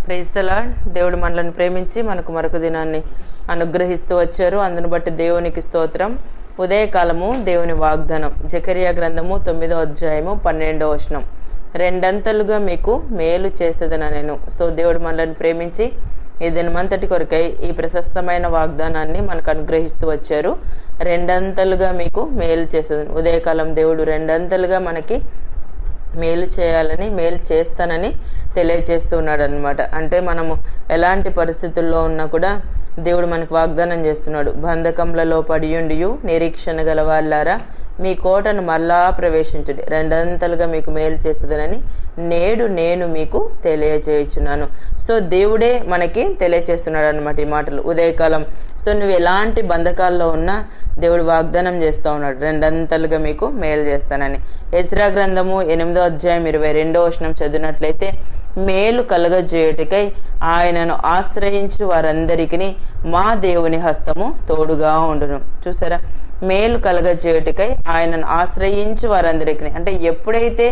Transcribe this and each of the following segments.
Praise the lord. దేవుడు మనల్ని ప్రేమించి మనకు మరొక దినాన్ని అనుగ్రహిస్తూ వచ్చారు. అందును బట్టి దేవునికి స్తోత్రం. ఉదయకాలము దేవుని వాగ్దానం. జకరియా గ్రంథము 9వ అధ్యాయము 12వ వచనం. రెండంతలుగా మీకు మేలు చేసేదనెను. సో దేవుడు మనల్ని ప్రేమించి ఈ దినమంతటి కొరకై ఈ ప్రశస్తమైన వాగ్దానాన్ని మనకు అనుగ్రహిస్తూ వచ్చారు. రెండంతలుగా మీకు మేలు చేసేదని. ఉదయకాలం దేవుడు రెండంతలుగా మనకి మేలు చేయాలని, మేలు చేస్తానని తెలియజేస్తున్నాడు అనమాట. అంటే మనము ఎలాంటి పరిస్థితుల్లో ఉన్నా కూడా దేవుడు మనకు వాగ్దానం చేస్తున్నాడు. బంధకములలో పడియుండియు నిరీక్షణ గల వాళ్ళారా, మీ కోటను మరలా ప్రవేశించుడి, రెండంతలుగా మీకు మేలు చేస్తుందని నేడు నేను మీకు తెలియజేయుచున్నాను. సో దేవుడే మనకి తెలియజేస్తున్నాడు అనమాట ఈ మాటలు ఉదయకాలం. సో నువ్వు ఎలాంటి బంధకాల్లో ఉన్నా దేవుడు వాగ్దానం చేస్తూ ఉన్నాడు, రెండంతలుగా మీకు మేలు చేస్తానని. ఎజ్రా గ్రంథము 8వ అధ్యాయం 22వ వచనం చదివినట్లయితే, మేలు కలగజేయుటకై ఆయనను ఆశ్రయించు వారందరికీ మా దేవుని హస్తము తోడుగా ఉండును. చూసారా, మేలు కలగజేయుటకై ఆయనను ఆశ్రయించు వారందరికీ. అంటే ఎప్పుడైతే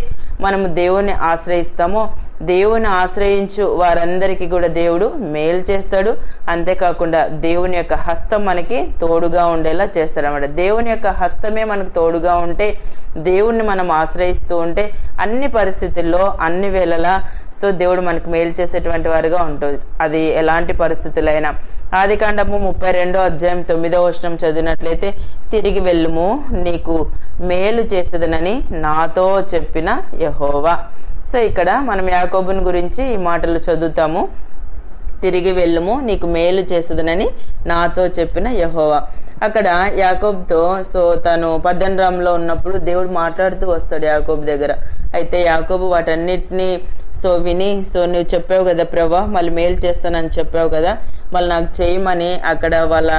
మనము దేవుని ఆశ్రయిస్తామో, దేవుని ఆశ్రయించు వారందరికీ కూడా దేవుడు మేలు చేస్తాడు. అంతేకాకుండా దేవుని యొక్క హస్తం మనకి తోడుగా ఉండేలా చేస్తాడు అన్నమాట. దేవుని యొక్క హస్తమే మనకు తోడుగా ఉంటే, దేవుణ్ణి మనం ఆశ్రయిస్తూ ఉంటే అన్ని పరిస్థితుల్లో అన్ని వేళలా సో దేవుడు మనకు మేలు చేసేటువంటి వారుగా ఉంటుంది. అది ఎలాంటి పరిస్థితులైనా. ఆదికాండము 32వ అధ్యాయం 9వ వచనం చదివినట్లయితే, తిరిగి వెళ్ళుము, నీకు మేలు చేసేదనని నాతో చెప్పిన యెహోవా. సో ఇక్కడ మనం యాకోబుని గురించి ఈ మాటలు చదువుతాము. తిరిగి వెళ్ళుము, నీకు మేలు చేసేదనని నాతో చెప్పిన యెహోవా. అక్కడ యాకోబుతో సో తను పద్దనరాములో ఉన్నప్పుడు దేవుడు మాట్లాడుతూ వస్తాడు యాకోబు దగ్గర. అయితే యాకోబు వాటన్నిటినీ సో విని, సో నువ్వు చెప్పావు కదా ప్రభా, మళ్ళీ మేలు చేస్తానని చెప్పావు కదా, మళ్ళీ నాకు చేయమని అక్కడ వాళ్ళ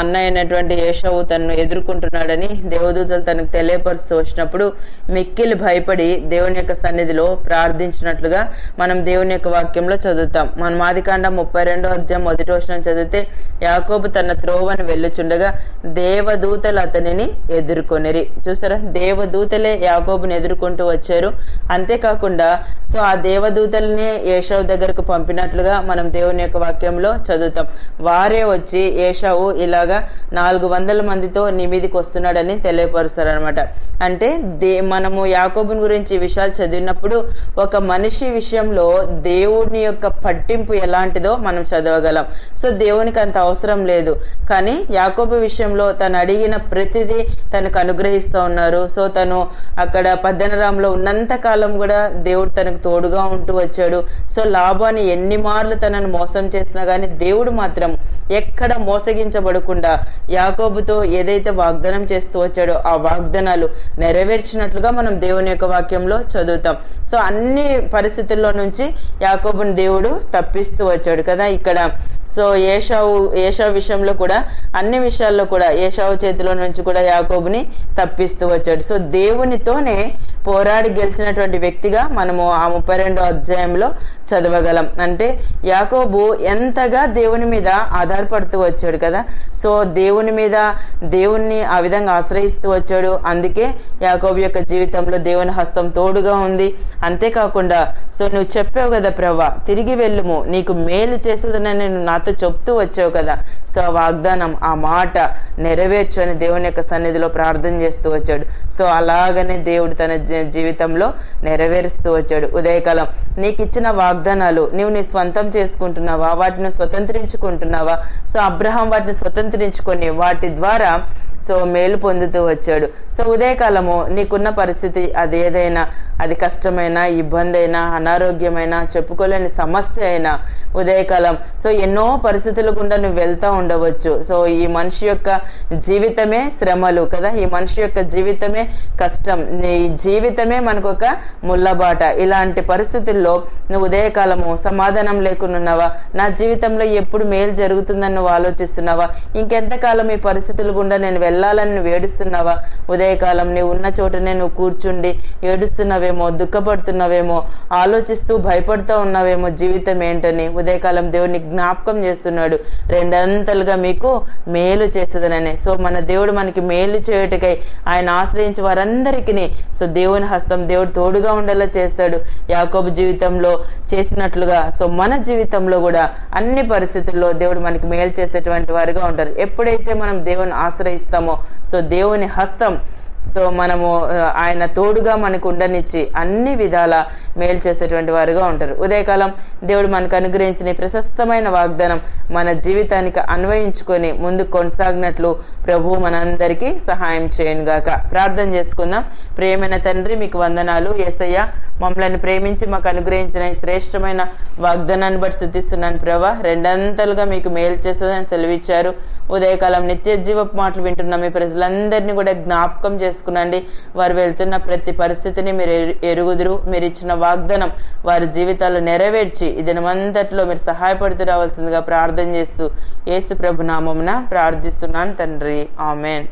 అన్న అయినటువంటి ఏషావు తనను ఎదుర్కొంటున్నాడని దేవదూతలు తనకు తెలియపరుస్తూ వచ్చినప్పుడు మిక్కిలి భయపడి దేవుని యొక్క సన్నిధిలో ప్రార్థించినట్లుగా మనం దేవుని యొక్క వాక్యంలో చదువుతాం. మనం ఆదికాండం 32వ అధ్యాయం 1వ వచనం చదివితే, యాకోబు తన త్రోవను వెళ్ళుచుండగా దేవదూతలు అతనిని ఎదుర్కొనిరి. చూసారా, దేవదూతలే యాకోబుని ఎదుర్కొంటూ వచ్చారు. అంతేకాకుండా సో ఆ దేవదూతల్ని ఏషావు దగ్గరకు పంపినట్లుగా మనం దేవుని యొక్క వాక్యంలో చదువుతాం. వారే వచ్చి ఏషావు ఇలాగా 400 మందితో నీ మీదికి వస్తున్నాడని తెలియపరుస్తారు అనమాట. అంటే మనము యాకోబుని గురించి విషయాలు చదివినప్పుడు ఒక మనిషి విషయంలో దేవుని యొక్క పట్టింపు ఎలాంటిదో మనం చదవగలం. సో దేవునికి అంత అవసరం లేదు, కానీ యాకోబు విషయంలో తను అడిగిన ప్రతిదీ తనకు అనుగ్రహిస్తూ ఉన్నారు. సో తను అక్కడ పద్దనరాములో ఉన్నంత కాలం కూడా దేవుడు తనకు తోడుగా ఉంటూ వచ్చాడు. సో లాభాన్ని ఎన్ని మార్లు తనను మోసం చేసినా గానీ దేవుడు మాత్రం ఎక్కడ మోసగించబడకుండా యాకోబుతో ఏదైతే వాగ్దానం చేస్తూ వచ్చాడో ఆ వాగ్దానాలు నెరవేర్చినట్లుగా మనం దేవుని యొక్క వాక్యంలో చదువుతాం. సో అన్ని పరిస్థితుల్లో నుంచి యాకోబుని దేవుడు తప్పిస్తూ వచ్చాడు కదా ఇక్కడ. సో ఏషావు విషయంలో కూడా అన్ని విషయాల్లో కూడా ఏషావు చేతిలో నుంచి కూడా యాకోబుని తప్పిస్తూ వచ్చాడు. సో దేవునితోనే పోరాడి గెలిచినటువంటి వ్యక్తిగా మనము ఆ 32వ అధ్యాయంలో చదవగలం. అంటే యాకోబు ఎంతగా దేవుని మీద ఆధారపడుతూ వచ్చాడు కదా. సో దేవుణ్ణి ఆ విధంగా ఆశ్రయిస్తూ వచ్చాడు. అందుకే యాకోబు యొక్క జీవితంలో దేవుని హస్తం తోడుగా ఉంది. అంతేకాకుండా సో నువ్వు చెప్పావు కదా ప్రభా, తిరిగి వెళ్ళుము, నీకు మేలు చేసేదని నేను నాతో చెప్తూ వచ్చావు కదా. సో వాగ్దానం, ఆ మాట నెరవేర్చు అని దేవుని యొక్క సన్నిధిలో ప్రార్థన చేస్తూ వచ్చాడు. సో అలాగనే దేవుడు తన జీవితంలో నెరవేరుస్తూ వచ్చాడు. ఉదయకాలం నీకు ఇచ్చిన వాగ్దానాలు నీవు నీ స్వంతం చేసుకుంటున్నావా, వాటిని స్వతంత్రించుకుంటున్నావా? సో అబ్రహాం వాటిని స్వతంత్రించుకొని వాటి ద్వారా సో మేలు పొందుతూ వచ్చాడు. సో ఉదయకాలము నీకున్న పరిస్థితి అది ఏదైనా, అది కష్టమైనా, ఇబ్బంది అయినా, అనారోగ్యమైనా, చెప్పుకోలేని సమస్య అయినా, ఉదయకాలం సో ఎన్నో పరిస్థితుల గుండా నువ్వు వెళ్తా ఉండవచ్చు. సో ఈ మనిషి యొక్క జీవితమే శ్రమలు కదా, ఈ మనిషి యొక్క జీవితమే కష్టం, నీ జీవితమే మనకు ఒక ముళ్ళబాట. ఇలాంటి పరిస్థితుల్లో నువ్వు ఉదయకాలము సమాధానం లేకుండా ఉన్నావా? నా జీవితంలో ఎప్పుడు మేలు జరుగుతుందని నువ్వు ఆలోచిస్తున్నావా? ఇంకెంతకాలం ఈ పరిస్థితుల గుండా నేను వెళ్ళాలని నువ్వు ఏడుస్తున్నావా? ఉదయకాలం నీవు ఉన్న చోటనే నువ్వు కూర్చుండి ఏడుస్తున్నావేమో, దుఃఖపడుతున్నావేమో, ఆలోచిస్తూ భయపడుతూ ఉన్నావేమో జీవితం ఏంటని ఉదయకాలం దేవుని జ్ఞాపకం చేస్తున్నాడు, రెండంతలుగా మీకు మేలు చేసేదనని. సో మన దేవుడు మనకి మేలు చేయుటకై ఆయన ఆశ్రయించి వారందరికీ సో దేవుని హస్తం దేవుడు తోడుగా ఉండేలా చేస్తాడు. యాకోబు జీవితంలో చేసినట్లుగా సో మన జీవితంలో కూడా అన్ని పరిస్థితుల్లో దేవుడు మనకి మేలు చేసేటువంటి వారుగా ఉంటారు. ఎప్పుడైతే మనం దేవుని ఆశ్రయిస్తామో సో దేవుని హస్తం సో మనము ఆయన తోడుగా మనకు ఉండనిచ్చి అన్ని విధాల మేలు చేసేటువంటి వారుగా ఉంటారు. ఉదయకాలం దేవుడు మనకు అనుగ్రహించిన ప్రశస్తమైన వాగ్దానం మన జీవితానికి అన్వయించుకొని ముందుకు కొనసాగినట్లు ప్రభువు మనందరికీ సహాయం చేయను గాక. ప్రార్థన చేసుకుందాం. ప్రియమైన తండ్రి, మీకు వందనాలు. యేసయ్య, మమ్మల్ని ప్రేమించి మాకు అనుగ్రహించిన ఈ శ్రేష్టమైన వాగ్దానాన్ని బట్టి స్తుతిస్తున్నాను ప్రభా. రెండంతలుగా మీకు మేలు చేస్తుందని సెలవిచ్చారు. ఉదయకాలం నిత్య జీవపు మాటలు వింటున్న మీ ప్రజలందరినీ కూడా జ్ఞాపకం చేసుకునండి. వారు వెళ్తున్న ప్రతి పరిస్థితిని మీరు ఎరుగుదురు. మీరు ఇచ్చిన వాగ్దానం వారి జీవితాలు నెరవేర్చి ఈ దినమంతట్లో మీరు సహాయపడుతూ రావాల్సిందిగా ప్రార్థన చేస్తూ యేసు ప్రభు నామమున ప్రార్థిస్తున్నాను తండ్రి. ఆమెన్.